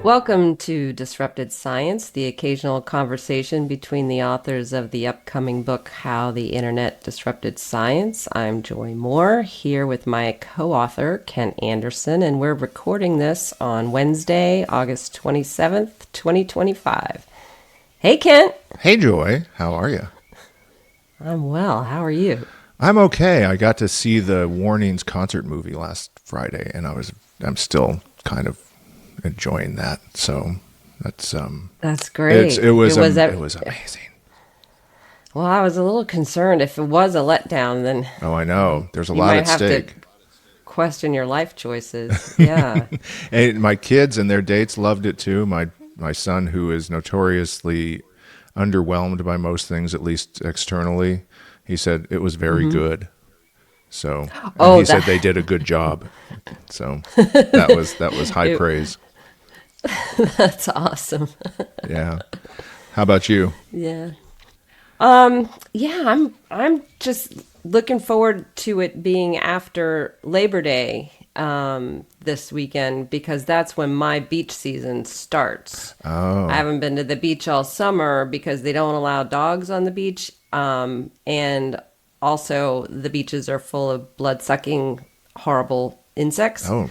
Welcome to Disrupted Science, the occasional conversation between the authors of the upcoming book, How the Internet Disrupted Science. I'm Joy Moore, here with my co-author, Kent Anderson, and we're recording this on Wednesday, August 27th, 2025. Hey, Kent. Hey, Joy. How are you? I'm well. How are you? I'm okay. I got to see the Warnings concert movie last Friday, and I'm still kind of enjoying that. So That's great. it was amazing. Well, I was a little concerned if it was a letdown, then Oh, I know. There's a you lot might at have to stake. question your life choices. Yeah. And my kids and their dates loved it too. My son, who is notoriously underwhelmed by most things, at least externally, he said it was very good. So and he said they did a good job. So that was high It- praise. That's awesome. Yeah. How about you? Yeah. Yeah, I'm just looking forward to it being after Labor Day this weekend because that's when my beach season starts. I Oh, haven't been to the beach all summer because they don't allow dogs on the beach. And also the beaches are full of blood-sucking horrible insects. oh,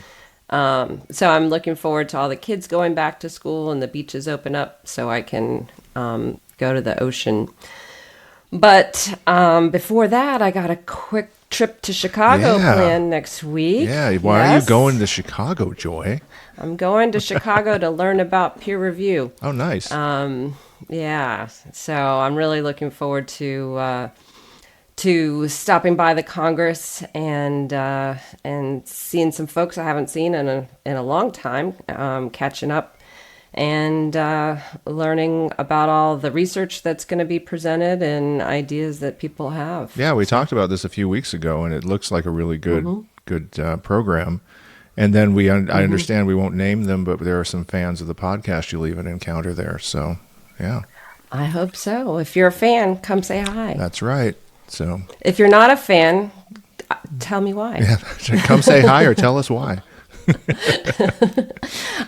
So I'm looking forward to all the kids going back to school and the beaches open up so I can go to the ocean. But before that, I got a quick trip to Chicago yeah. planned next week. Yeah. Why are you Yes, going to Chicago, Joy? I'm going to Chicago to learn about peer review. Oh, nice. Yeah, so I'm really looking forward to stopping by the Congress and seeing some folks I haven't seen in a long time, catching up and learning about all the research that's going to be presented and ideas that people have. Yeah, we talked about this a few weeks ago, and it looks like a really good program. And then I understand we won't name them, but there are some fans of the podcast you'll even encounter there. So, yeah, I hope so. If you're a fan, come say hi. that's right. So, If you're not a fan, tell me why. yeah, come say hi or tell us why.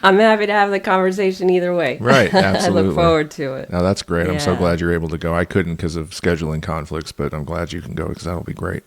I'm happy to have the conversation either way. Right, I absolutely. look forward to it. No, that's great. I'm so Yeah. glad you're able to go. I couldn't because of scheduling conflicts, but I'm glad you can go because that'll be great.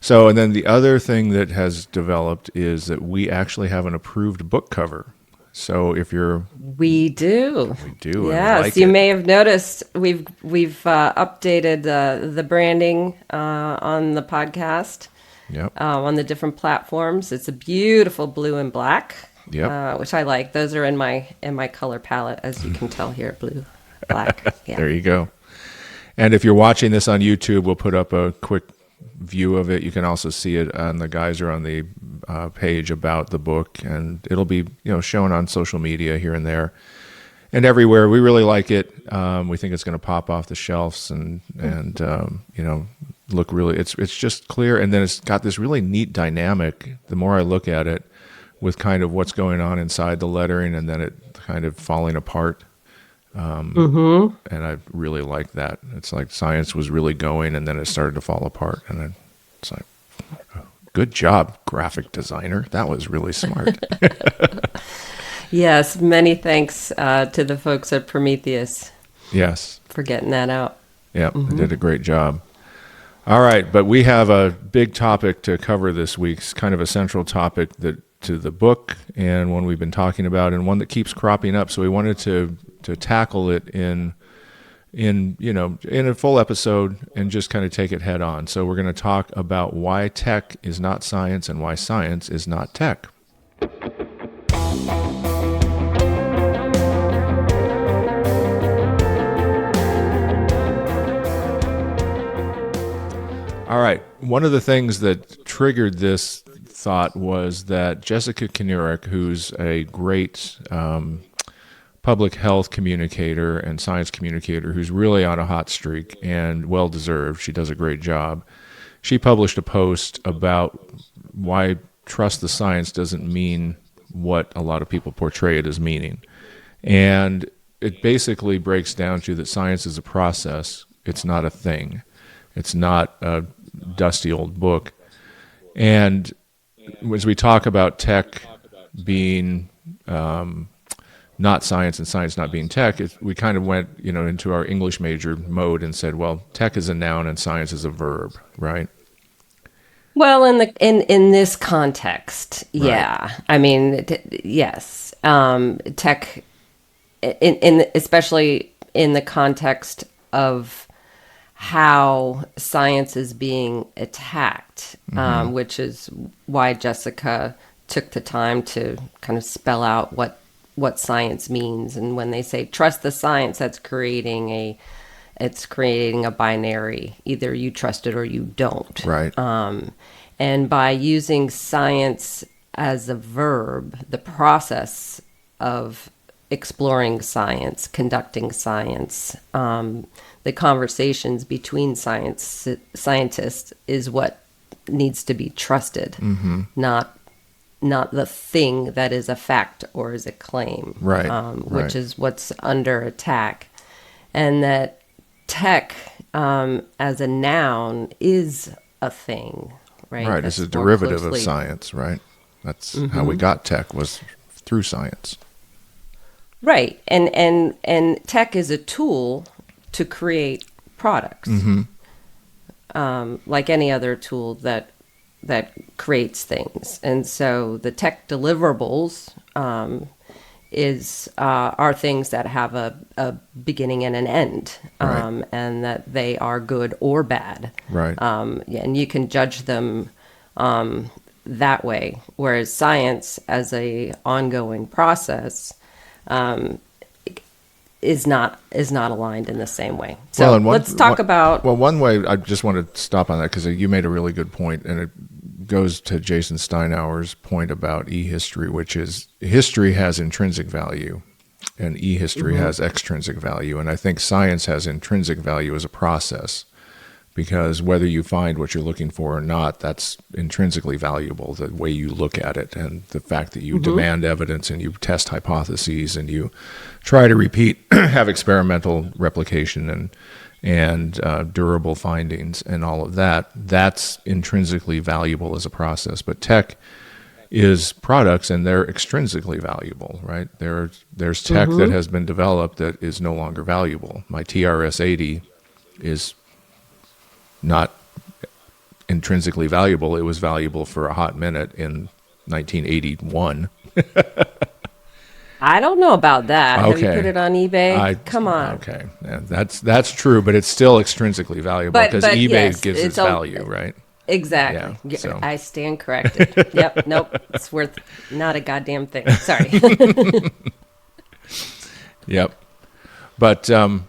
So, and then the other thing that has developed is that we actually have an approved book cover. So if you're, We do. we do, and we Yes, like you it. may have noticed we've updated the branding on the podcast Yep. on the different platforms. It's a beautiful blue and black, Yep. which I like. Those are in my color palette, as you can tell here, blue, black. Yeah. There you go. And if you're watching this on YouTube, we'll put up a quick view of it. You can also see it on the geyser on the page about the book, and it'll be shown on social media here and there and everywhere. We really like it. We think it's going to pop off the shelves and look really. It's just clear, and then it's got this really neat dynamic. The more I look at it, with kind of what's going on inside the lettering, and then it kind of falling apart. And I really like that. It's like science was really going, and then it started to fall apart, and then it's like, good job, graphic designer. That was really smart. Yes, many thanks to the folks at Prometheus Yes. for getting that out. Yeah, they did a great job. All right, but we have a big topic to cover this week. It's kind of a central topic to the book, and one we've been talking about, and one that keeps cropping up. So we wanted to tackle it in a full episode and just kind of take it head on. So we're going to talk about why tech is not science and why science is not tech. All right. One of the things that triggered this thought was that Jessica Knurek, who's a great public health communicator and science communicator who's really on a hot streak and well-deserved, she does a great job, she published a post about why trust the science doesn't mean what a lot of people portray it as meaning. And it basically breaks down to that science is a process. It's not a thing. It's not a dusty old book. And as we talk about tech being not science and science not being tech, we kind of went, into our English major mode and said, well, tech is a noun and science is a verb, right? Well, in this context, Right. yeah. I mean, yes. Tech, in especially in the context of how science is being attacked, which is why Jessica took the time to kind of spell out what science means. And when they say trust the science, that's creating a binary. Either you trust it or you don't. Right. And by using science as a verb, the process of exploring science, conducting science, the conversations between scientists is what needs to be trusted, not the thing that is a fact or is a claim, Right, which right. is what's under attack. And that tech as a noun is a thing, right? Right. It's a That's more derivative of closely. science, right? That's how we got tech, was through science. Right. And tech is a tool to create products, like any other tool that creates things. And so the tech deliverables are things that have a beginning and an end, Right. and that they are good or bad. Right. And you can judge them that way. Whereas science, as a ongoing process, is not aligned in the same way. So Well, and let's talk about. Well, one way, I just want to stop on that because you made a really good point, and it goes to Jason Steinauer's point about e-history, which is history has intrinsic value and e-history has extrinsic value. And I think science has intrinsic value as a process, because whether you find what you're looking for or not, that's intrinsically valuable, the way you look at it, and the fact that you demand evidence and you test hypotheses and you try to repeat, have experimental replication and durable findings and all of that, that's intrinsically valuable as a process. But tech is products, and they're extrinsically valuable, right? There's tech that has been developed that is no longer valuable. My TRS-80 is not intrinsically valuable. It was valuable for a hot minute in 1981. I don't know about that. Have you Okay. put it on eBay? Come on. Okay, yeah, that's true, but it's still extrinsically valuable But because eBay yes, gives its value, right? Exactly. Yeah, so. I stand corrected. Yep. Nope. It's worth not a goddamn thing. Sorry. Yep. But and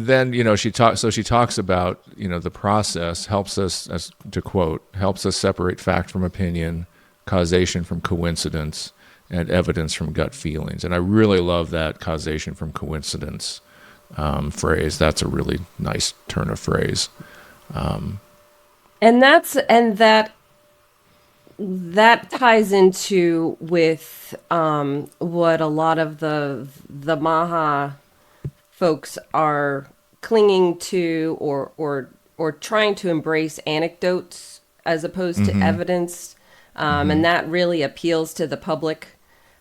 then she talks about the process helps us, as to quote, helps us separate fact from opinion, causation from coincidence, and evidence from gut feelings. And I really love that causation from coincidence phrase. That's a really nice turn of phrase. and that ties into with what a lot of the Maha folks are clinging to, or trying to embrace anecdotes as opposed to evidence, and that really appeals to the public.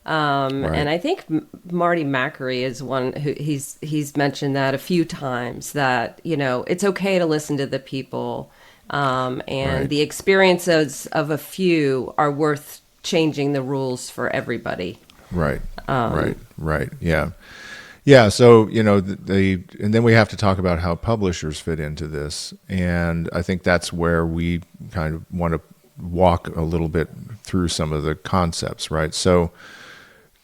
Right. And I think Marty Macri is one who he's mentioned that a few times, that it's okay to listen to the people, and Right. the experiences of a few are worth changing the rules for everybody. Right. Right. Yeah. Yeah. So, and then we have to talk about how publishers fit into this. And I think that's where we kind of want to walk a little bit through some of the concepts, right? So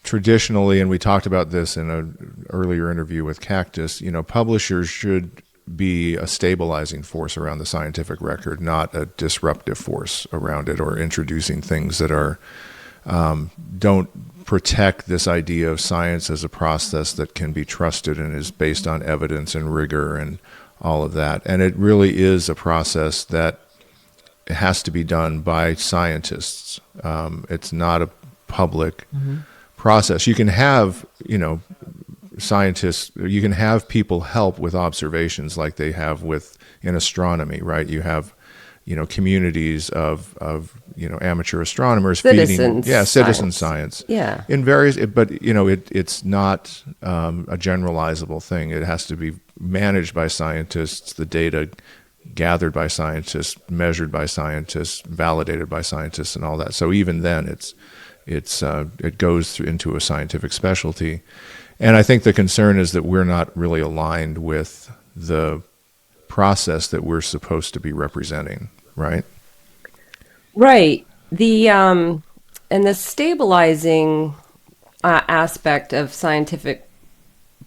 traditionally, and we talked about this in an earlier interview with Cactus, publishers should be a stabilizing force around the scientific record, not a disruptive force around it, or introducing things that are don't protect this idea of science as a process that can be trusted and is based on evidence and rigor and all of that. And it really is a process that has to be done by scientists. It's not a public process. You can have, scientists, you can have people help with observations like they have in astronomy, right? You have communities of amateur astronomers Citizen feeding citizen science. science Yeah. in various, but it's not a generalizable thing. It has to be managed by scientists, the data gathered by scientists, measured by scientists, validated by scientists, and all that. So even then, it goes into a scientific specialty. And I think the concern is that we're not really aligned with the process that we're supposed to be representing, right? Right. And the stabilizing aspect of scientific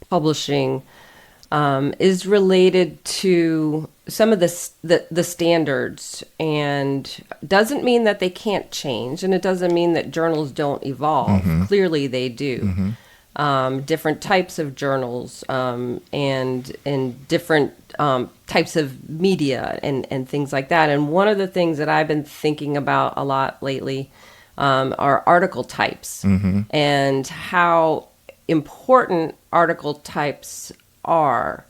publishing is related to some of the standards, and doesn't mean that they can't change, and it doesn't mean that journals don't evolve. Clearly, they do. Different types of journals, and different types of media and things like that. And one of the things that I've been thinking about a lot lately are article types, and how important article types are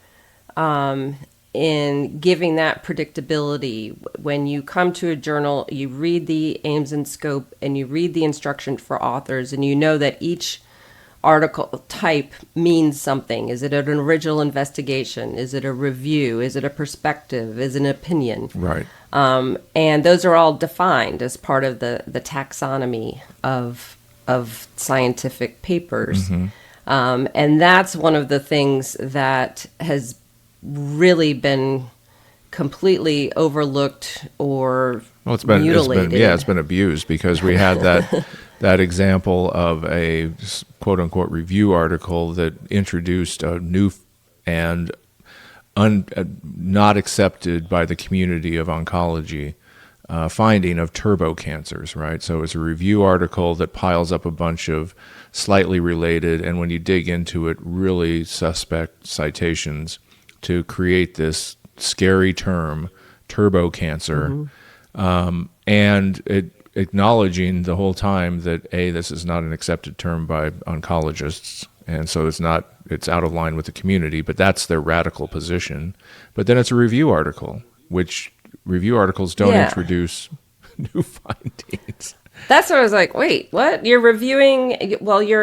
in giving that predictability. When you come to a journal, you read the aims and scope, and you read the instruction for authors, and you know that each article type means something. Is it an original investigation? Is it a review? Is it a perspective? Is it an opinion? Right. And those are all defined as part of the taxonomy of scientific papers. And that's one of the things that has really been completely overlooked or mutilated. It's been abused, because we had that example of a quote unquote review article that introduced a new and not accepted by the community of oncology finding of turbo cancers, right? So it's a review article that piles up a bunch of slightly related, and when you dig into it, really suspect citations to create this scary term, turbo cancer, and it acknowledging the whole time that this is not an accepted term by oncologists, and so it's out of line with the community, but that's their radical position. But then it's a review article, which review articles don't introduce new findings. That's what I was like, wait, what? You're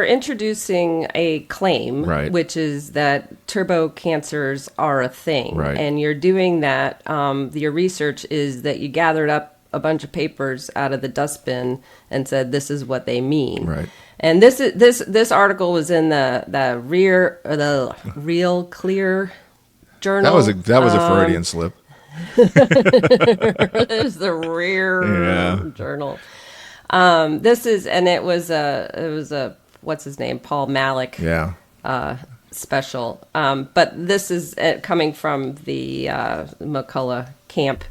introducing a claim, right, which is that turbo cancers are a thing. Right. And you're doing that, your research is that you gathered up a bunch of papers out of the dustbin and said, this is what they mean. Right. And this article was in the Real Clear Journal. That was a Freudian slip. It's the Rear Journal. It was a what's his name, Paul Malik special. But this is coming from the McCullough camp,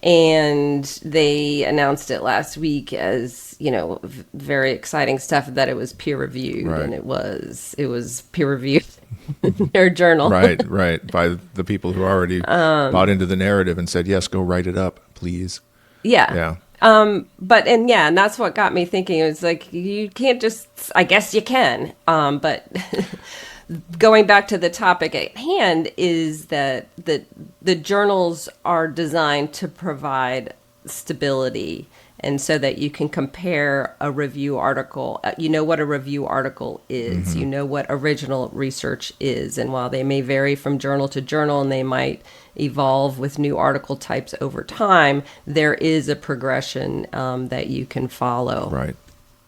and they announced it last week as very exciting stuff, that it was peer reviewed, right. And it was peer reviewed in their journal, right, by the people who already bought into the narrative and said, yes, go write it up, please. Yeah. And that's what got me thinking. It was like, you can't just, I guess you can, but going back to the topic at hand is that the journals are designed to provide stability, and so that you can compare a review article. You know what a review article is. You know what original research is. And while they may vary from journal to journal, and they might evolve with new article types over time, there is a progression that you can follow. Right.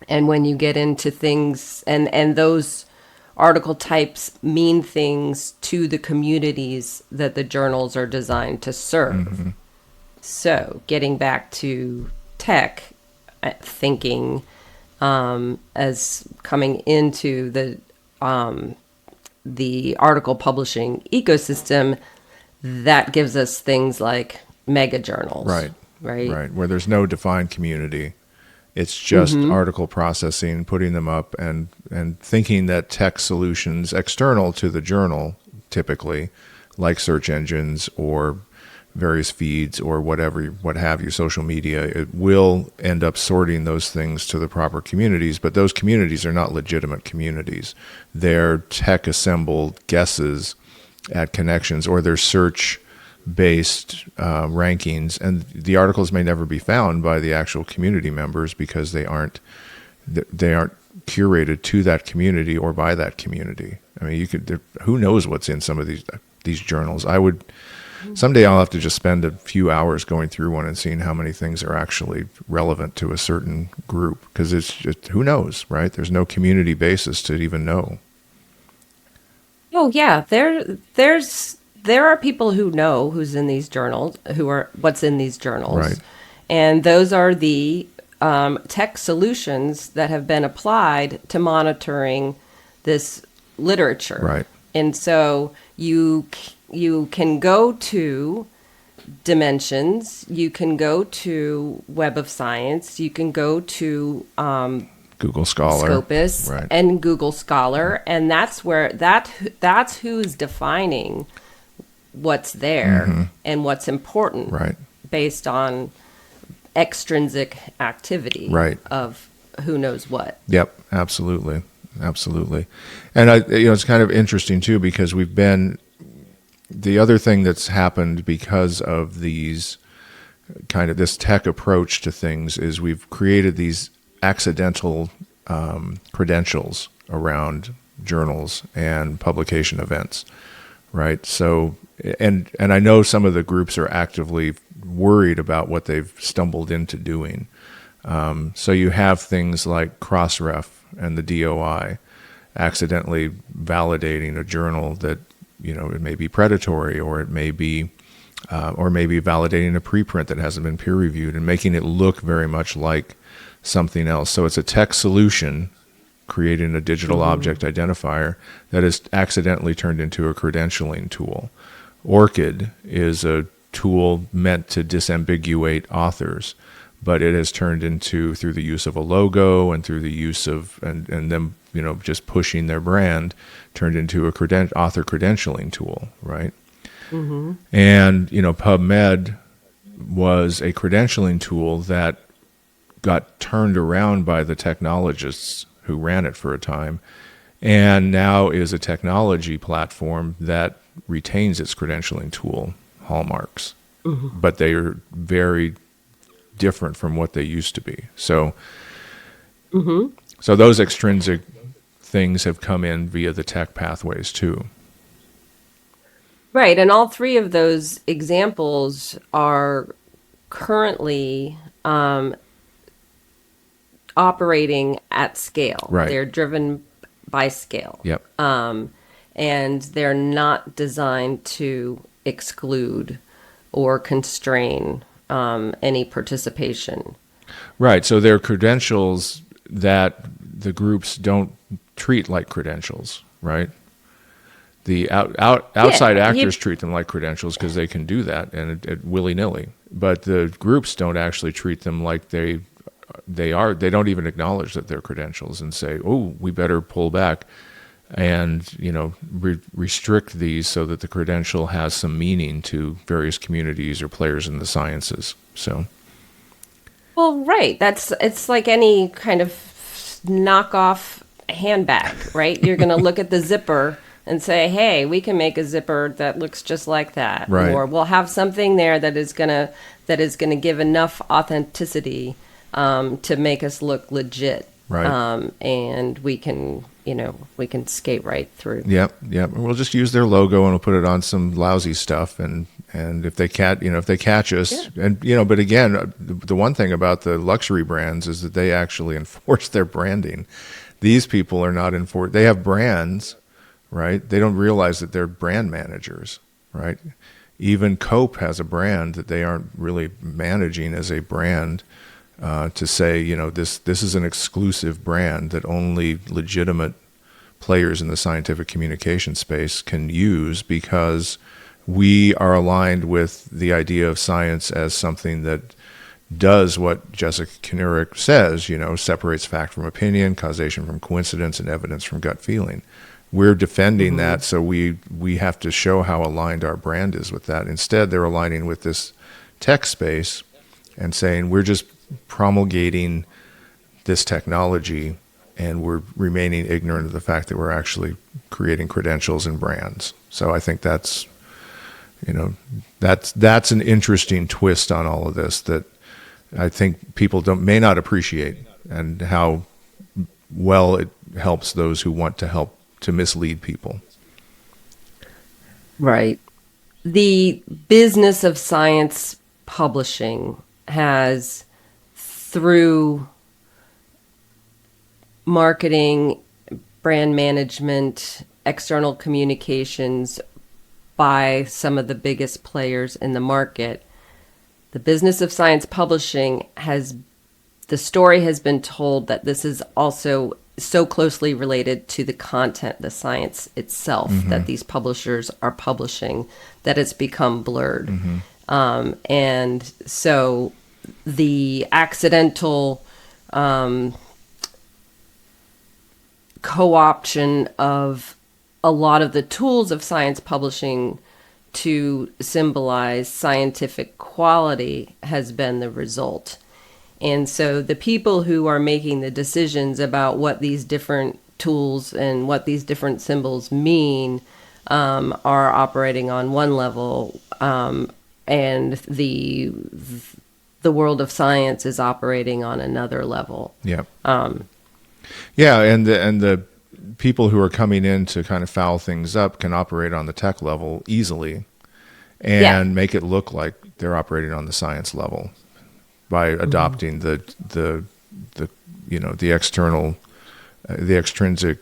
And when you get into things, and those article types mean things to the communities that the journals are designed to serve. So getting back to tech thinking, as coming into the article publishing ecosystem, that gives us things like mega journals. Right. Where there's no defined community. It's just article processing, putting them up, and thinking that tech solutions external to the journal, typically, like search engines or various feeds or what have you, social media, it will end up sorting those things to the proper communities, but those communities are not legitimate communities. They're tech-assembled guesses at connections, or they're search rankings, and the articles may never be found by the actual community members because they aren't curated to that community or by that community. I mean, who knows what's in some of these journals? Someday I'll have to just spend a few hours going through one and seeing how many things are actually relevant to a certain group, because it's just, who knows, right? There's no community basis to even know. Oh yeah, there are people who know who's in these journals, what's in these journals, Right. and those are the tech solutions that have been applied to monitoring this literature. Right. And so you can go to Dimensions, you can go to Web of Science, you can go to Google Scholar. Scopus Right. and Google Scholar, and that's who's defining what's there and what's important, Right. based on extrinsic activity, Right. of who knows what. Yep, absolutely, absolutely. And it's kind of interesting too, because the other thing that's happened because of these kind of this tech approach to things is we've created these accidental credentials around journals and publication events, right? So, and I know some of the groups are actively worried about what they've stumbled into doing. So you have things like Crossref and the DOI accidentally validating a journal that, it may be predatory, or it may be validating a preprint that hasn't been peer reviewed and making it look very much like something else. So it's a tech solution creating a digital object identifier that is accidentally turned into a credentialing tool. ORCID is a tool meant to disambiguate authors, but it has turned into, through the use of a logo and through the use of and them just pushing their brand, turned into a author credentialing tool, right? And PubMed was a credentialing tool that got turned around by the technologists who ran it for a time, and now is a technology platform that retains its credentialing tool hallmarks, but they are very different from what they used to be. So, so those extrinsic things have come in via the tech pathways too. Right, and all three of those examples are currently operating at scale. Right. They're driven by scale. Yep. And they're not designed to exclude or constrain any participation. Right. So they're credentials that the groups don't treat like credentials, right? The outside actors treat them like credentials because they can do that and willy-nilly. But the groups don't actually treat them like they are. They don't even acknowledge that they're credentials and say, "Oh, we better pull back and restrict these so that the credential has some meaning to various communities or players in the sciences." So, well, right. It's like any kind of knockoff handbag, right? You're going to look at the zipper and say, "Hey, we can make a zipper that looks just like that," right. Or we'll have something there that is gonna give enough authenticity to make us look legit, right? And we can skate right through. Yep. We'll just use their logo and we'll put it on some lousy stuff, and if they catch us, Yeah. and but again, the one thing about the luxury brands is that they actually enforce their branding. These people are not enforced. They have brands. Right? They don't realize that they're brand managers, right? Even Cope has a brand that they aren't really managing as a brand to say, this is an exclusive brand that only legitimate players in the scientific communication space can use because we are aligned with the idea of science as something that does what Jessica Kinnearick says, separates fact from opinion, causation from coincidence, and evidence from gut feeling. We're defending that, so we have to show how aligned our brand is with that. Instead, they're aligning with this tech space and saying we're just promulgating this technology and we're remaining ignorant of the fact that we're actually creating credentials and brands. So I think that's You know, that's an interesting twist on all of this that I think people may not appreciate, and how well it helps those who want to help to mislead people. Right. The business of science publishing has, through marketing, brand management, external communications by some of the biggest players in the market, the business of science publishing the story has been told that this is also so closely related to the content, the science itself, that these publishers are publishing, that it's become blurred. And so the accidental co-option of a lot of the tools of science publishing to symbolize scientific quality has been the result. And so the people who are making the decisions about what these different tools and what these different symbols mean are operating on one level, and the world of science is operating on another level. Yeah. Yeah, and the people who are coming in to kind of foul things up can operate on the tech level easily and make it look like they're operating on the science level by adopting the external, the extrinsic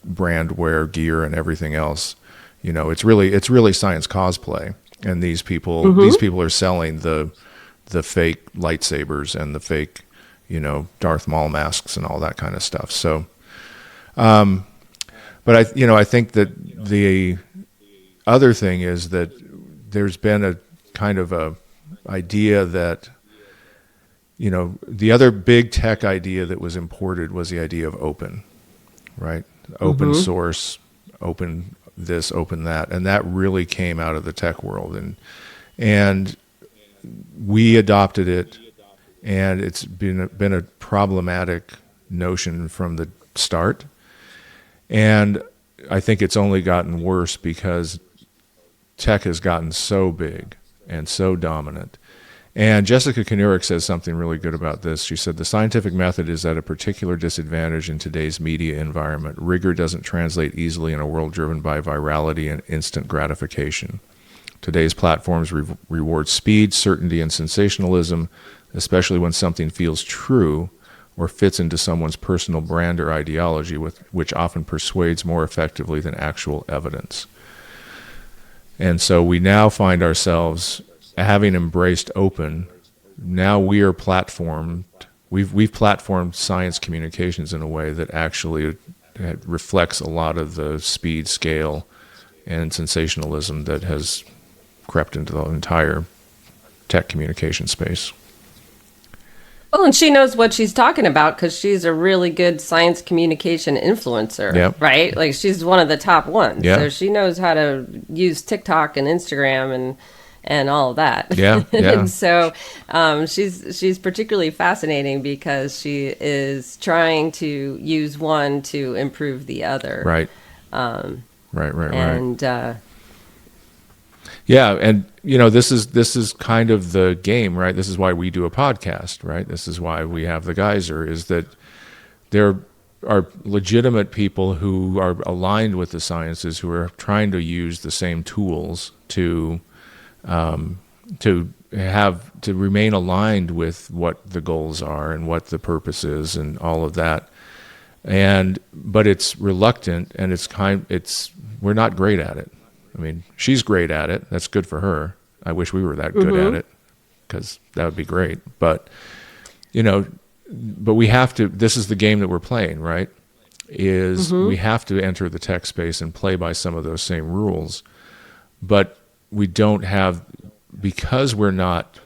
brand wear gear and everything else. You know, it's really science cosplay, and these people are selling the fake lightsabers and the fake, Darth Maul masks and all that kind of stuff. So, but I think that the other thing is that there's been a kind of a idea that, the other big tech idea that was imported was the idea of open, right? Open source, open this, open that, and that really came out of the tech world, and we adopted it, and it's been a problematic notion from the start, and I think it's only gotten worse because tech has gotten so big and so dominant. And Jessica Knurek says something really good about this. She said, the scientific method is at a particular disadvantage in today's media environment. Rigor doesn't translate easily in a world driven by virality and instant gratification. Today's platforms reward speed, certainty, and sensationalism, especially when something feels true or fits into someone's personal brand or ideology, which often persuades more effectively than actual evidence. And so we now find ourselves, having embraced open, now we are platformed. We've platformed science communications in a way that actually reflects a lot of the speed, scale, and sensationalism that has crept into the entire tech communication space. Well, and she knows what she's talking about because she's a really good science communication influencer, right? Like, she's one of the top ones. So she knows how to use TikTok and Instagram and all of that. And so she's particularly fascinating because she is trying to use one to improve the other. Right. And and this is kind of the game, right? This is why we do a podcast, right? This is why we have the Geyser, is that there are legitimate people who are aligned with the sciences, who are trying to use the same tools to remain aligned with what the goals are and what the purpose is and all of that. But it's reluctant, and we're not great at it. I mean, she's great at it. That's good for her. I wish we were that good at it, because that would be great. But, but we have to, this is the game that we're playing, right? We have to enter the tech space and play by some of those same rules. But we don't have, because we're not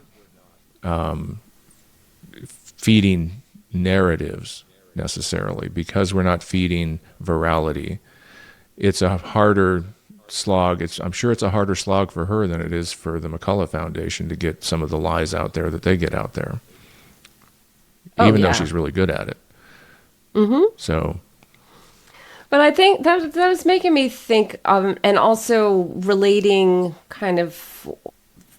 feeding narratives necessarily, because we're not feeding virality, it's a harder slog. I'm sure it's a harder slog for her than it is for the McCullough Foundation to get some of the lies out there that they get out there, even though she's really good at it. So, But I think that was making me think, and also relating kind of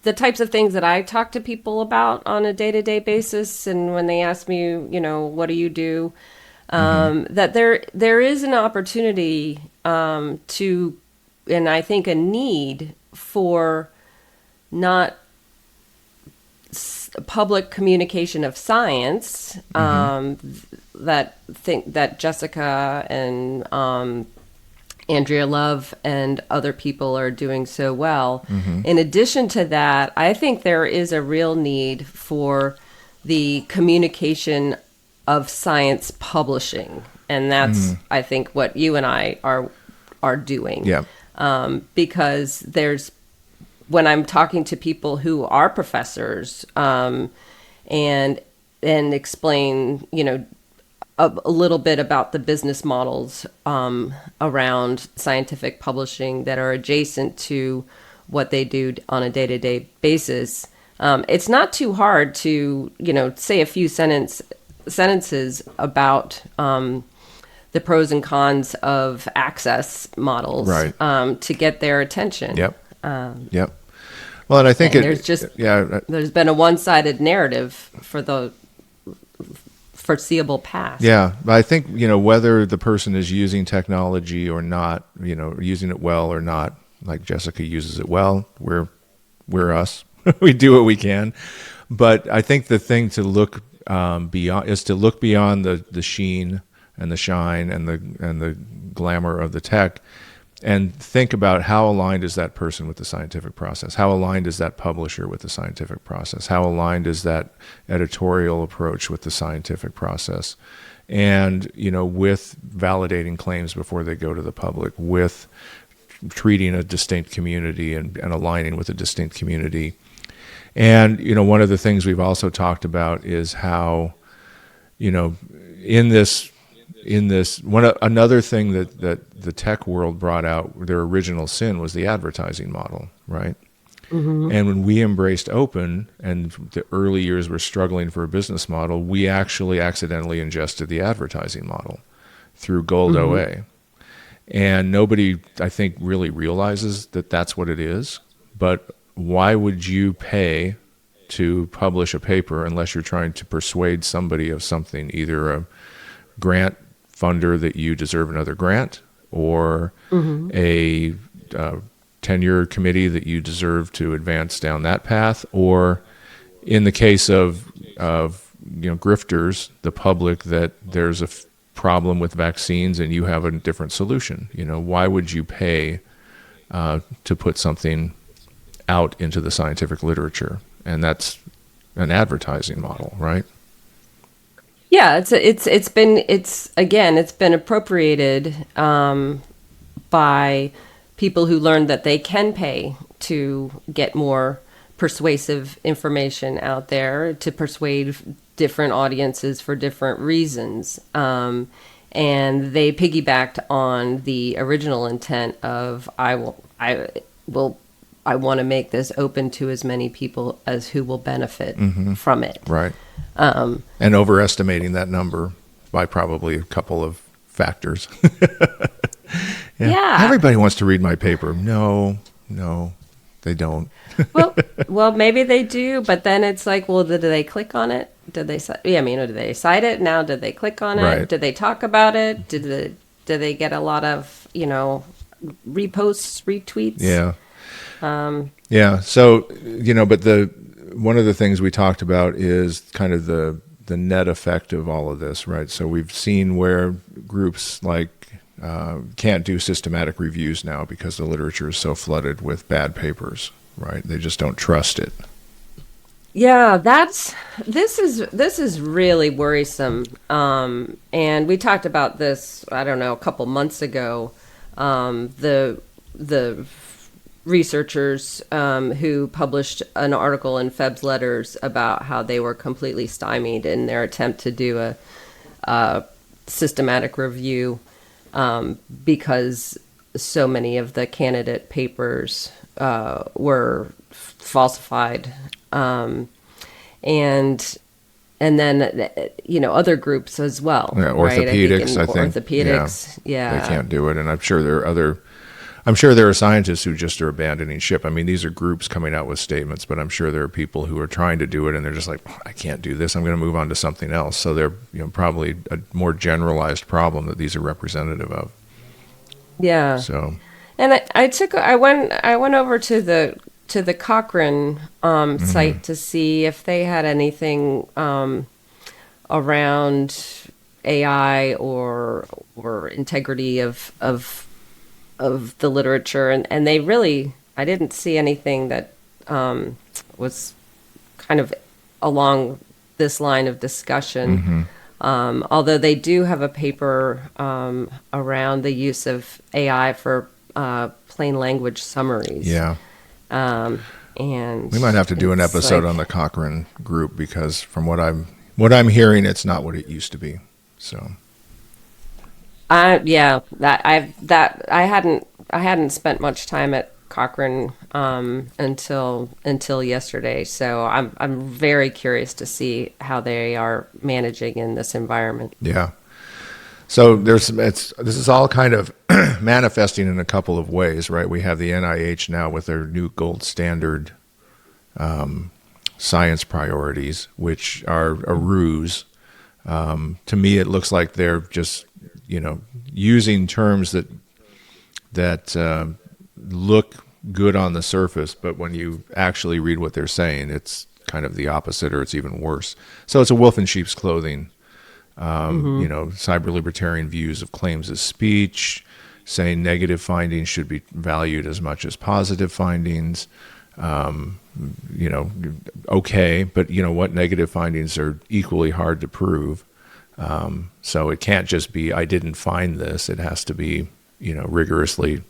the types of things that I talk to people about on a day-to-day basis, and when they ask me, what do you do, Hmm. that there is an opportunity to, and I think a need for not public communication of science, Hmm. that Jessica and Andrea Love and other people are doing so well. Hmm. In addition to that, I think there is a real need for the communication of science publishing, and that's, Hmm. I think, what you and I are doing, Yeah. because there's, when I'm talking to people who are professors, and explain, a little bit about the business models around scientific publishing that are adjacent to what they do on a day-to-day basis. It's not too hard to, say a few sentences about the pros and cons of access models, Right. to get their attention. Yep. Yep. Well, and I think And there's just yeah, there's been a one-sided narrative for the foreseeable past. yeah. But I think, whether the person is using technology or not, using it well or not, like Jessica uses it well, we're us. We do what we can. But I think the thing to look beyond is to look beyond the sheen and the shine and the glamour of the tech, and think about how aligned is that person with the scientific process? How aligned is that publisher with the scientific process? How aligned is that editorial approach with the scientific process? And, with validating claims before they go to the public, with treating a distinct community and aligning with a distinct community. And, one of the things we've also talked about is how, in this another thing that the tech world brought out, their original sin was the advertising model, right? Mm-hmm. And when we embraced open and the early years were struggling for a business model, we actually accidentally ingested the advertising model through Gold Mm-hmm. OA. And nobody, I think, really realizes that that's what it is. But why would you pay to publish a paper unless you're trying to persuade somebody of something, either a grant funder that you deserve another grant, or Mm-hmm. a tenure committee that you deserve to advance down that path, or in the case of grifters, the public, that there's a problem with vaccines and you have a different solution. Why would you pay to put something out into the scientific literature? And that's an advertising model, right? Yeah, it's been appropriated by people who learned that they can pay to get more persuasive information out there, to persuade different audiences for different reasons. And they piggybacked on the original intent of, will, I want to make this open to as many people as who will benefit Mm-hmm. from it. Right. And overestimating that number by probably a couple of factors. Yeah. Yeah. Everybody wants to read my paper. No, they don't. Well, maybe they do, but then it's like, well, did they click on it? Did they? Yeah, I mean, did they cite it? Now, did they click on it? Right. Did they talk about it? Did they get a lot of reposts, retweets? Yeah. Yeah. So, but one of the things we talked about is kind of the net effect of all of this, right? So we've seen where groups like can't do systematic reviews now because the literature is so flooded with bad papers, right? They just don't trust it. Yeah, this is really worrisome. And we talked about this, I don't know, a couple months ago. The researchers who published an article in Feb's Letters about how they were completely stymied in their attempt to do a systematic review, because so many of the candidate papers were falsified. And and then other groups as well, Yeah, right? I think in orthopedics, I think, yeah, orthopedics, they yeah. can't do it. And I'm sure there are scientists who just are abandoning ship. I mean, these are groups coming out with statements, but I'm sure there are people who are trying to do it and they're just like, I can't do this. I'm going to move on to something else. So they're, probably a more generalized problem that these are representative of. Yeah. So, And I went over to the Cochrane site to see if they had anything around AI or integrity of the literature, and they really, I didn't see anything that was kind of along this line of discussion. Although they do have a paper around the use of AI for plain language summaries. yeah, And we might have to do an it's episode like, on the Cochrane group because from what I'm hearing, it's not what it used to be. So, yeah, I hadn't spent much time at Cochrane until yesterday, so I'm very curious to see how they are managing in this environment. yeah. So this is all kind of manifesting in a couple of ways, right? We have the NIH now with their new gold standard science priorities, which are a ruse. To me, it looks like they're just, using terms that look good on the surface, but when you actually read what they're saying, it's kind of the opposite, or it's even worse. So it's a wolf in sheep's clothing. Cyber libertarian views of claims as speech, saying negative findings should be valued as much as positive findings. Okay, but what negative findings are equally hard to prove. So it can't just be, I didn't find this. It has to be, rigorously.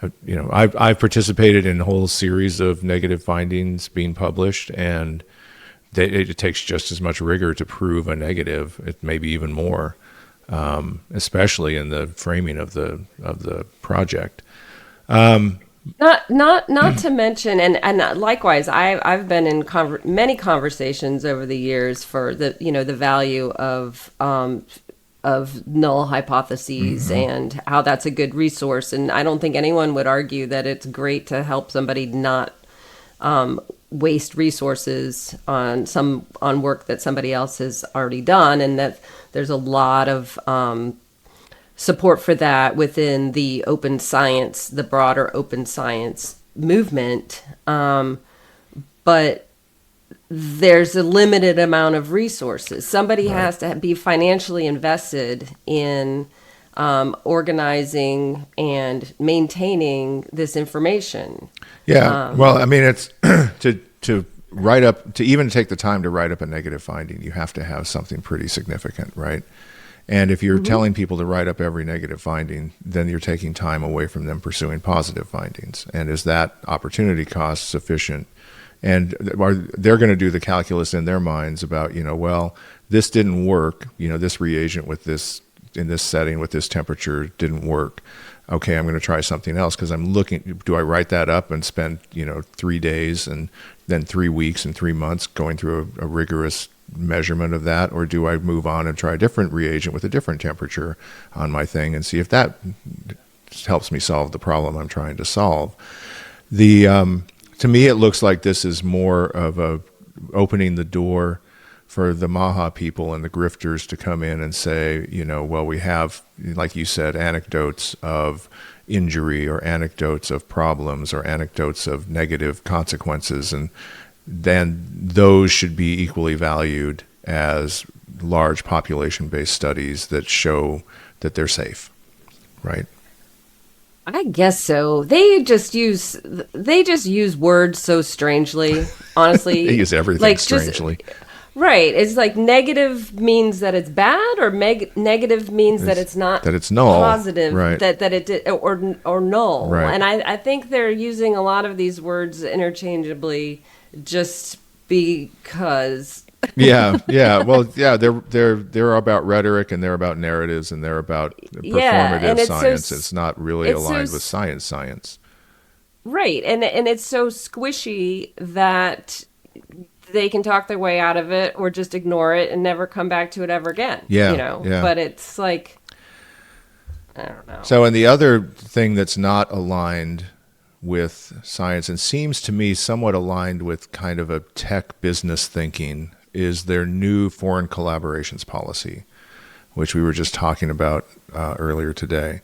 I've participated in a whole series of negative findings being published, and it takes just as much rigor to prove a negative, it maybe even more, especially in the framing of the project. Not to mention, and likewise, I've been in many conversations over the years for the value of null hypotheses and how that's a good resource, and I don't think anyone would argue that it's great to help somebody not waste resources on work that somebody else has already done, and that there's a lot of support for that within the the broader open science movement. But there's a limited amount of resources. Somebody Right. has to be financially invested in organizing and maintaining this information. Yeah. Well, I mean, it's to write up, to even take the time to write up a negative finding, you have to have something pretty significant, right? And if you're telling people to write up every negative finding, then you're taking time away from them pursuing positive findings. And is that opportunity cost sufficient? And they're going to do the calculus in their minds about, well, this didn't work. This reagent with this in this setting with this temperature didn't work. Okay, I'm going to try something else because I'm looking. Do I write that up and spend 3 days and then 3 weeks and 3 months going through a rigorous measurement of that, or do I move on and try a different reagent with a different temperature on my thing and see if that helps me solve the problem I'm trying to solve? To me, it looks like this is more of a opening the door for the Maha people and the grifters to come in and say, well, we have, like you said, anecdotes of injury or anecdotes of problems or anecdotes of negative consequences, and then those should be equally valued as large population-based studies that show that they're safe, right? I guess so. They just use words so strangely, honestly. They use everything like strangely. Right. It's like negative means that it's bad, or negative means that it's not, that it's null, positive, right? that it did, or null. Right. And I think they're using a lot of these words interchangeably just because. Yeah. Well, yeah, they're about rhetoric, and they're about narratives, and they're about Yeah, performative and science. It's not really it's so aligned with science. Right. And it's so squishy that they can talk their way out of it or just ignore it and never come back to it ever again, Yeah, yeah. But it's like, I don't know. So, and the other thing that's not aligned with science and seems to me somewhat aligned with kind of a tech business thinking is their new foreign collaborations policy, which we were just talking about earlier today.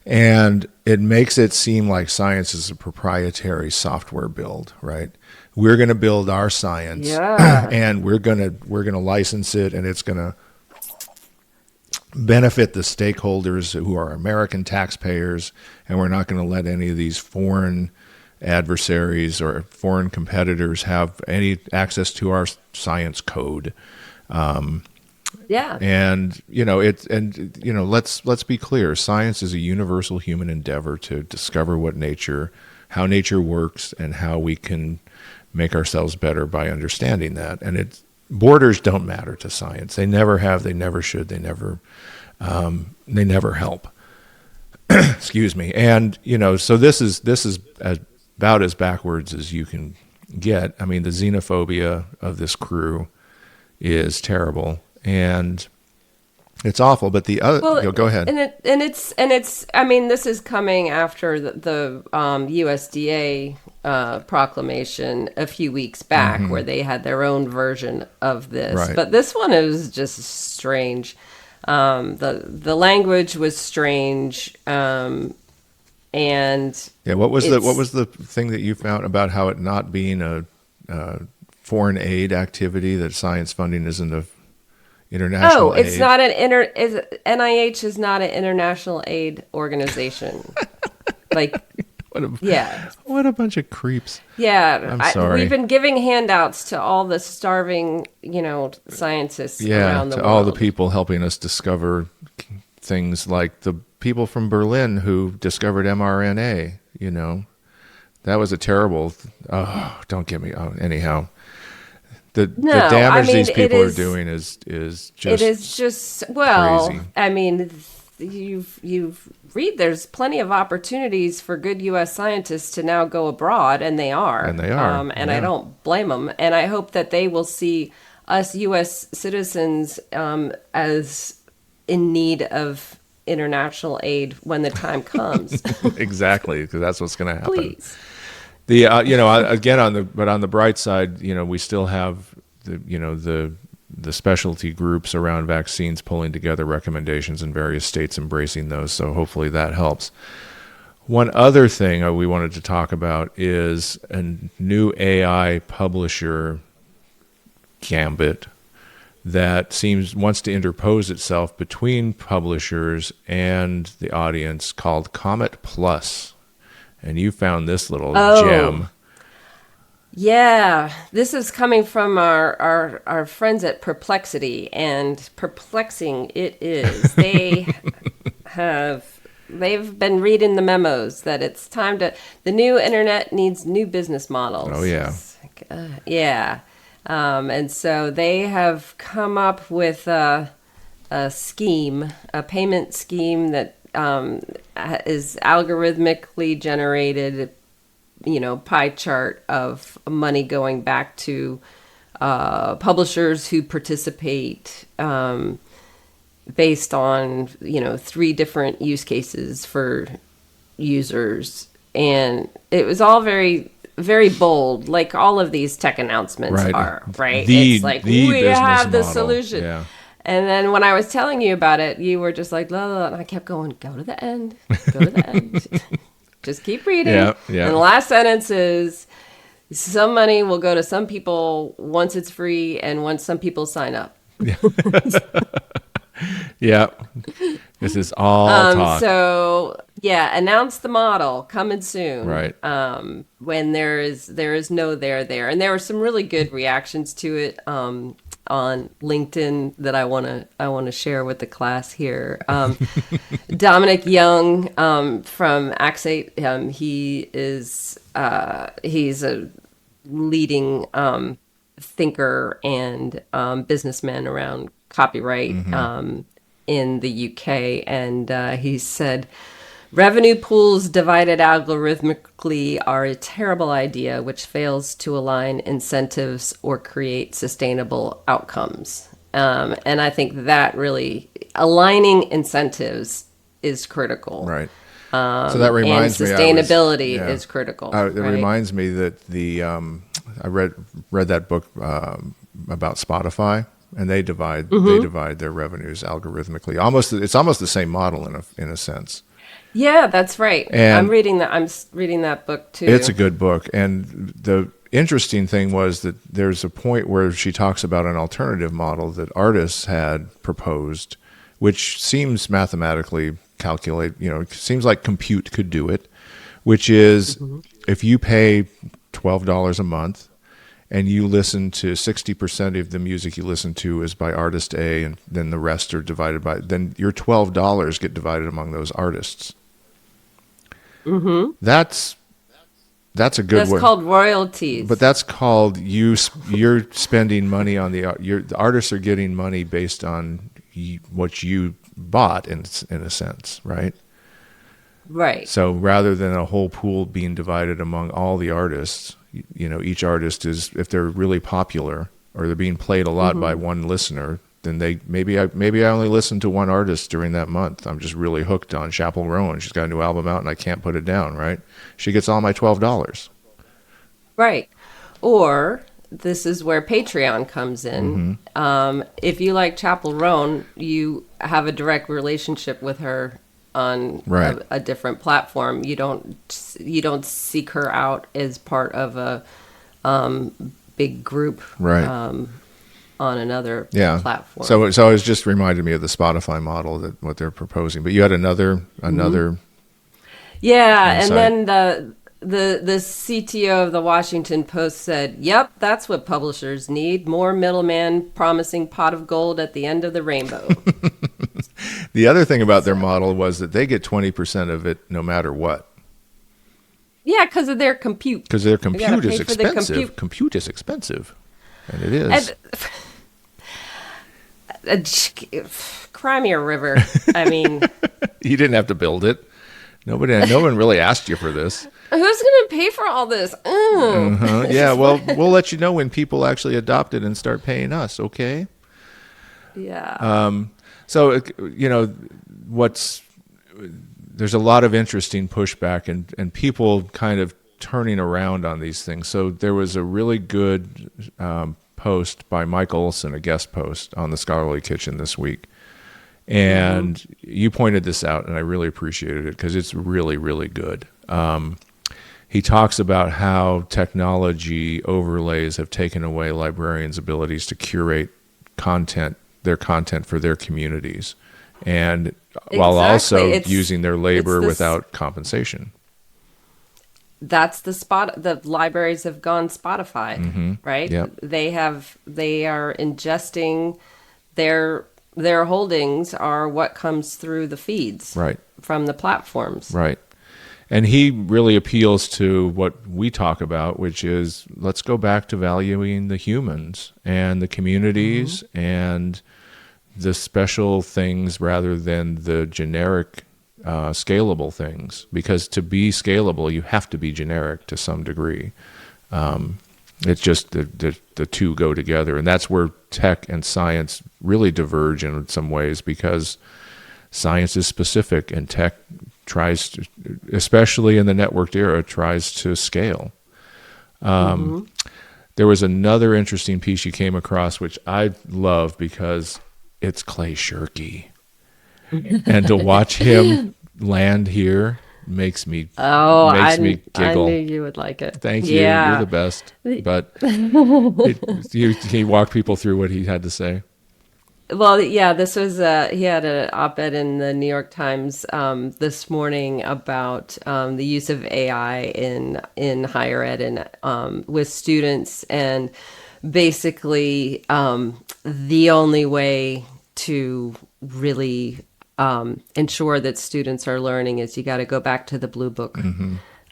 And it makes it seem like science is a proprietary software build, right? We're going to build our science, Yeah. and we're going to license it, and it's going to benefit the stakeholders who are American taxpayers, and we're not going to let any of these foreign adversaries or foreign competitors have any access to our science code. Yeah. And let's be clear, science is a universal human endeavor to discover how nature works, and how we can make ourselves better by understanding that. And borders don't matter to science. They never have, they never should, they never help. Excuse me. And so this is about as backwards as you can get. I mean, the xenophobia of this crew is terrible, and it's awful. But the other, go ahead. And it's. I mean, this is coming after the USDA proclamation a few weeks back, where they had their own version of this. Right. But this one is just strange. The language was strange. And what was the thing that you found about how it not being a foreign aid activity, that science funding isn't a international aid? It's not NIH is not an international aid organization. Like, what a bunch of creeps. Yeah, I'm sorry. We've been giving handouts to all the starving, scientists around the world. To all the people helping us discover things, like the people from Berlin who discovered mRNA. That was a terrible. Oh, don't get me. Oh, anyhow. The damage these people are doing is just. It is just crazy. I mean, you've read. There's plenty of opportunities for good U.S. scientists to now go abroad, and they are. And they are. And I don't blame them. And I hope that they will see us U.S. citizens as in need of international aid when the time comes. Exactly, because that's what's going to happen. Please. Again, on the bright side, we still have the specialty groups around vaccines pulling together recommendations in various states, embracing those. So hopefully that helps. One other thing we wanted to talk about is a new AI publisher gambit that wants to interpose itself between publishers and the audience, called Comet Plus. And you found this little gem. Yeah, this is coming from our friends at Perplexity, and perplexing it is. They've been reading the memos that it's time the new internet needs new business models. Oh, yeah. Yeah. And so they have come up with a payment scheme that is algorithmically generated, pie chart of money going back to publishers who participate based on, 3 different use cases for users. And it was all very, very bold, like all of these tech announcements are, right? It's like, we have the solution. Yeah. And then when I was telling you about it, you were just like, la, la, la, and I kept going, go to the end, go to the end. Just keep reading. Yeah. And the last sentence is, some money will go to some people once it's free and once some people sign up. Yeah. This is all talk. So, announce the model coming soon. Right. When there is no there. And there were some really good reactions to it on LinkedIn that I want to share with the class here. Dominic Young from Axate, he's a leading thinker and businessman around copyright in the UK, and he said, Revenue pools divided algorithmically are a terrible idea which fails to align incentives or create sustainable outcomes. And I think that really aligning incentives is critical. Right. So that And reminds me, sustainability yeah, is critical, it right? reminds me that I read that book about Spotify, and they divide their revenues algorithmically. It's almost the same model in a sense. Yeah, that's right. And I'm reading that book it's a too. good book. And the interesting thing was that there's a point where she talks about an alternative model that artists had proposed, which seems mathematically it seems like compute could do it, which is if you pay $12 a month and you listen to 60% of the music you listen to is by artist A, and then the rest are divided by, then your $12 get divided among those artists. That's a good That's way. called But royalties. that's called you're spending money on the artists are getting money based on what you bought in a sense, right? Right. So rather than a whole pool being divided among all the artists, each artist is, if they're really popular or they're being played a lot by one listener, then maybe I only listen to one artist during that month. I'm just really hooked on Chappell Rowan. She's got a new album out and I can't put it down, right? She gets all my $12. Right. Or this is where Patreon comes in. If you like Chapel Roan, you have a direct relationship with her on Right. a different platform. You don't seek her out as part of a big group Right. on another Yeah. platform. So it was just reminded me of the Spotify model, that what they're proposing. But you had another Yeah, and insight. then the CTO of the Washington Post said, "Yep, that's what publishers need: more middleman promising pot of gold at the end of the rainbow." The other thing about their model was that they get 20% of it no matter what, Yeah, because of their compute. because their They gotta compute is pay for the expensive. compute. Compute is expensive, and it is. And, cry me a river. I mean, You didn't have to build it. No one really asked you for this. who's going to pay for all this? Yeah, well, we'll let you know when people actually adopt it and start paying us, okay? Yeah. So, there's a lot of interesting pushback and people kind of turning around on these things. So there was a really good post by Mike Olson, a guest post on the Scholarly Kitchen this week. And you pointed this out, and I really appreciated it because it's really, really good. He talks about how technology overlays have taken away librarians' abilities to curate their content for their communities, and while also Exactly. using their labor It's this. without compensation. That's the spot. The libraries have gone Spotify, right? Yep. They are ingesting their holdings are what comes through the feeds Right. from the platforms. Right. And he really appeals to what we talk about, which is let's go back to valuing the humans and the communities and the special things rather than the generic scalable things. Because to be scalable, you have to be generic to some degree. It's just the two go together. And that's where tech and science really diverge in some ways, because science is specific and tech tries to, especially in the networked era, tries to scale. There was another interesting piece you came across, which I love because it's Clay Shirky. And to watch him land here makes me Oh, I giggle. knew you would like it. Thank you. You're the best. But he walked people through what he had to say. Well, yeah, this was he had an op-ed in the New York Times this morning about the use of AI in higher ed and with students, and basically the only way to really ensure that students are learning is you got to go back to the Blue Book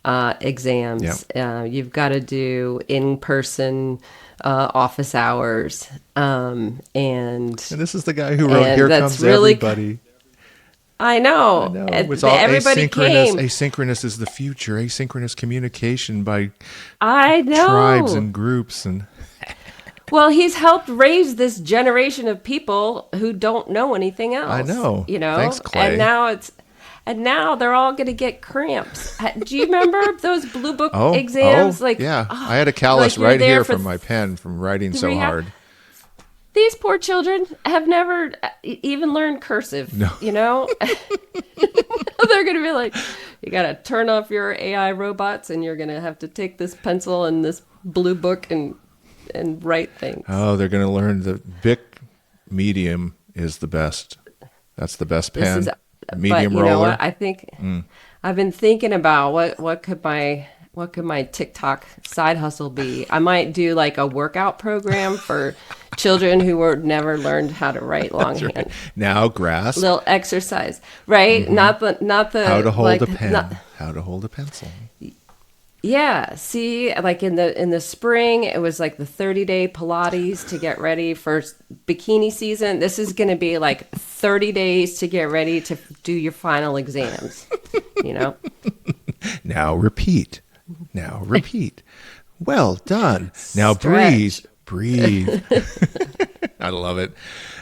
exams. You've got to do in-person office hours, and And this is the guy who wrote And "Here that's Comes really Everybody." I know. I know. It's all Everybody asynchronous. came. Asynchronous is the future. Asynchronous communication by I tribes know. and groups. And Well, he's helped raise this generation of people who don't know anything I else, know. Thanks, And Clay. now they're all going to get cramps. Do you remember those blue book Oh, exams? Like, yeah. oh, I had a callus like you're right there here for from my pen from writing so 3 hours. hard. These poor children have never even learned cursive, No. They're going to be like, you got to turn off your AI robots and you're going to have to take this pencil and this blue book and write things. Oh, they're going to learn the Bic medium is the best. That's the best pen. Medium but you roller. know what? I think I've been thinking about what could my TikTok side hustle be? I might do like a workout program for children who were never learned how to write longhand. Right. Now grasp. Little exercise, right? Not the How to hold like, a pen. not- How to hold a pencil. yeah, see, like in the spring, it was like the 30-day Pilates to get ready for bikini season. This is going to be like 30 days to get ready to do your final exams, Now repeat. Now repeat. Well done. Now Stretch. breathe. I love it.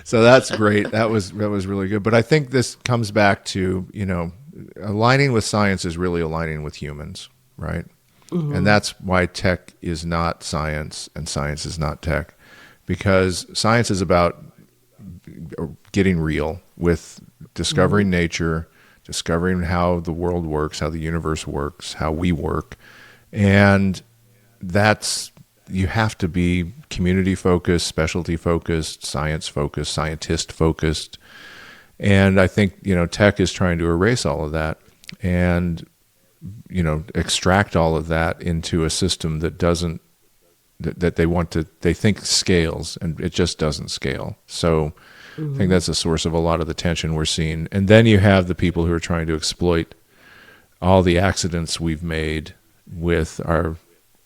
So that's great. That was really good. But I think this comes back to, aligning with science is really aligning with humans, right? Mm-hmm. And that's why tech is not science and science is not tech, because science is about getting real with discovering nature, discovering how the world works, how the universe works, how we work. And you have to be community focused, specialty focused, science focused, scientist focused. And I think, tech is trying to erase all of that and, extract all of that into a system that doesn't, that they think scales, and it just doesn't scale. So I think that's the source of a lot of the tension we're seeing. And then you have the people who are trying to exploit all the accidents we've made with our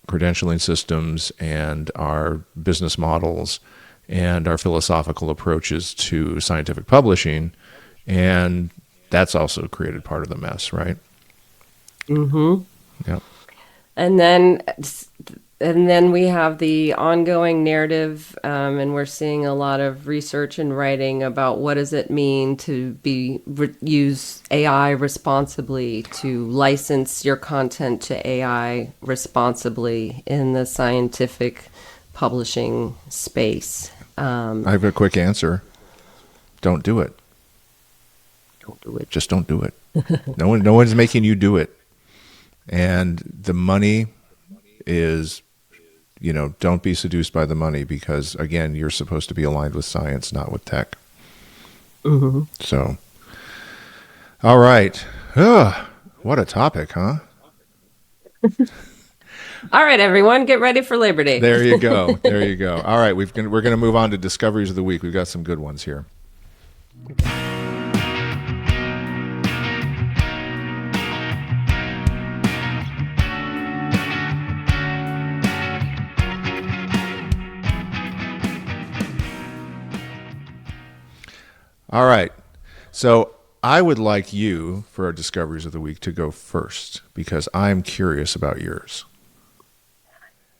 credentialing systems and our business models and our philosophical approaches to scientific publishing. And that's also created part of the mess, right? Mm-hmm. Yeah. And then we have the ongoing narrative, and we're seeing a lot of research and writing about what does it mean to use AI responsibly, to license your content to AI responsibly in the scientific publishing space. I have a quick answer. Don't do it. Don't do it. Just don't do it. No one's making you do it. And the money is, don't be seduced by the money, because again, you're supposed to be aligned with science, not with tech. Mm-hmm. So, all right. What a topic, huh? All right, everyone, get ready for Labor Day. There you go. There you go. All right, we're going to move on to discoveries of the week. We've got some good ones here. All right. So I would like you, for our discoveries of the week, to go first, because I'm curious about yours.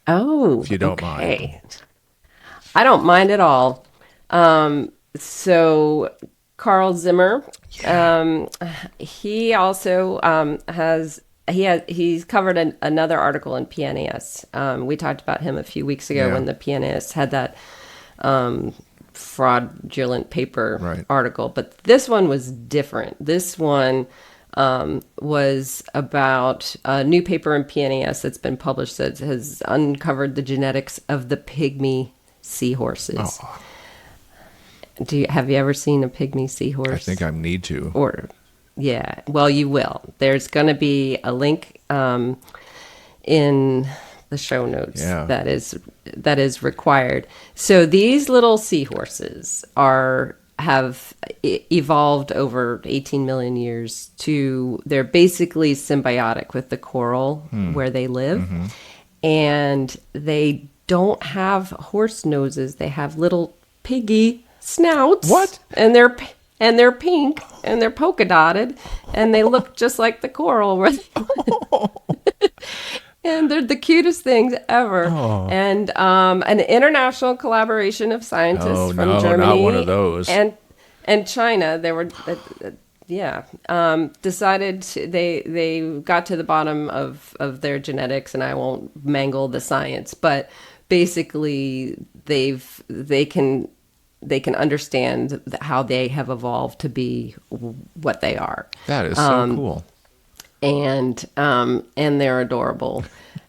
Oh, if you don't mind. I don't mind at all. So Carl Zimmer, he also he's covered another article in PNAS. We talked about him a few weeks ago when the PNAS had that fraudulent paper article, but this one was different. This one was about a new paper in PNAS that's been published that has uncovered the genetics of the pygmy seahorses. Oh. Have you ever seen a pygmy seahorse? I think I need to. Yeah, well, you will. There's going to be a link in the show notes that is required. So these little seahorses have evolved over 18 million years they're basically symbiotic with the coral where they live. And they don't have horse noses. They have little piggy snouts. What? And and they're pink and they're polka dotted and they look just like the coral. And they're the cutest things ever. Oh. And an international collaboration of scientists Oh, from no, Germany not one of those. and China. They were, decided they got to the bottom of their genetics, and I won't mangle the science, but basically they can understand how they have evolved to be what they are. That is so cool. And they're adorable.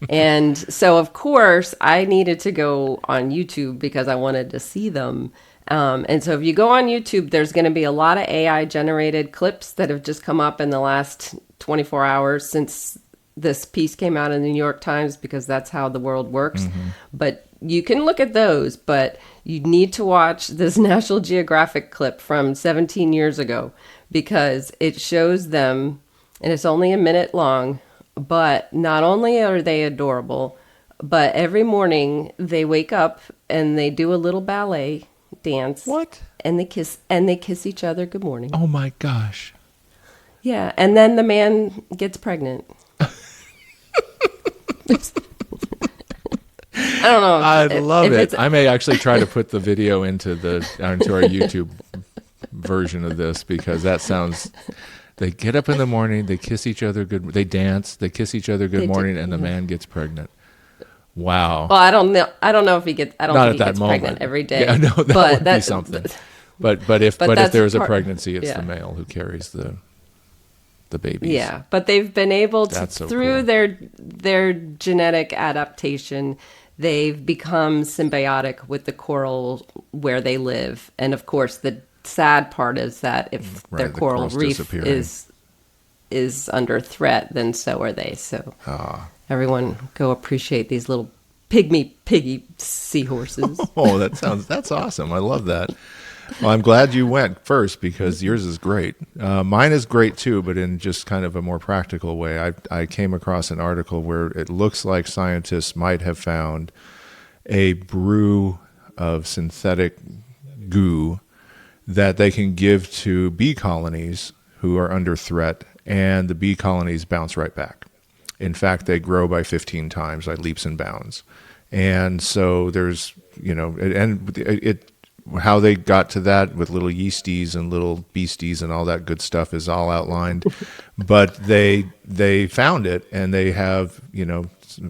And so of course I needed to go on YouTube because I wanted to see them. And so if you go on YouTube, there's going to be a lot of AI generated clips that have just come up in the last 24 hours since this piece came out in the New York Times, because that's how the world works. But you can look at those, but you need to watch this National Geographic clip from 17 years ago, because it shows them, and it's only a minute long, but not only are they adorable, but every morning they wake up and they do a little ballet dance. What? And they kiss each other good morning. Oh my gosh. Yeah, and then the man gets pregnant. I don't know. I love it. I may actually try to put the video into our YouTube version of this, because that sounds. They get up in the morning, they kiss each other good. They dance, they kiss each other good morning, and the man gets pregnant. Wow. Well, I don't know if he gets. I don't Not think at he gets that pregnant moment. every day. Yeah, no, that but would be something. But if that's there is a part- pregnancy, it's yeah. the male who carries the babies. Yeah, but they've been able to, That's so through cool. their genetic adaptation, they've become symbiotic with the coral where they live. And of course, the sad part is that if Right, their the coral coral's reef disappearing. is under threat, then so are they. So Ah. everyone go appreciate these little piggy seahorses. Oh, that's awesome. I love that. Well, I'm glad you went first, because yours is great. Mine is great too, but in just kind of a more practical way. I came across an article where it looks like scientists might have found a brew of synthetic goo that they can give to bee colonies who are under threat, and the bee colonies bounce right back. In fact, they grow by 15 times, by leaps and bounds. And so there's, how they got to that with little yeasties and little beasties and all that good stuff is all outlined. But they found it, and they have,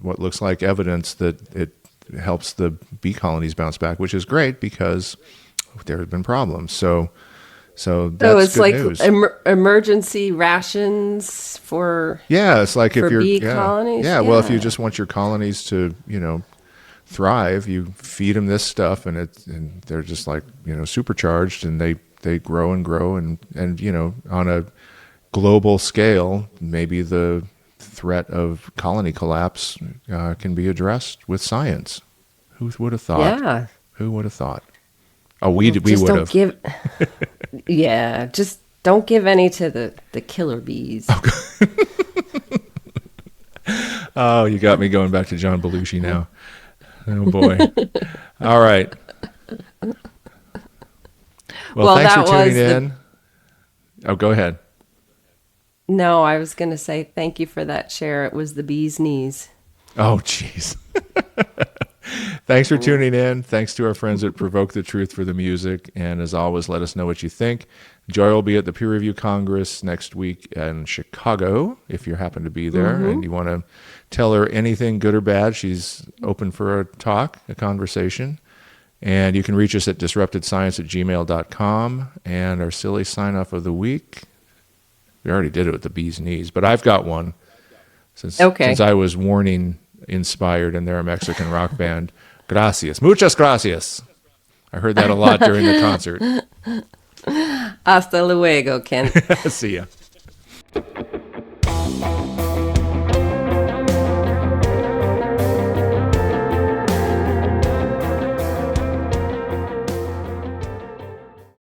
what looks like evidence that it helps the bee colonies bounce back, which is great, because there have been problems. So that's it's good like news. emergency rations for It's like if for you're bee colonies. Yeah, well, if you just want your colonies to, thrive, you feed them this stuff, and they're just like, supercharged, and they grow and grow, and on a global scale, maybe the threat of colony collapse can be addressed with science. Who would have thought? Yeah. Who would have thought? Oh, we would Just have. Just don't give any to the killer bees. Oh, you got me going back to John Belushi now. Oh boy. All right. Well, thanks for tuning in. Oh, go ahead. No, I was going to say thank you for that share. It was the bee's knees. Oh, jeez. Thanks for tuning in. Thanks to our friends at Provoke the Truth for the music. And as always, let us know what you think. Joy will be at the Peer Review Congress next week in Chicago, if you happen to be there and you want to tell her anything good or bad. She's open for a talk, a conversation. And you can reach us at disruptedscience@gmail.com. And our silly sign-off of the week, we already did it with the bee's knees, but I've got one. Since I was warning inspired, and they're a Mexican rock band. Gracias. Muchas gracias. I heard that a lot during the concert. Hasta luego, Ken. See ya.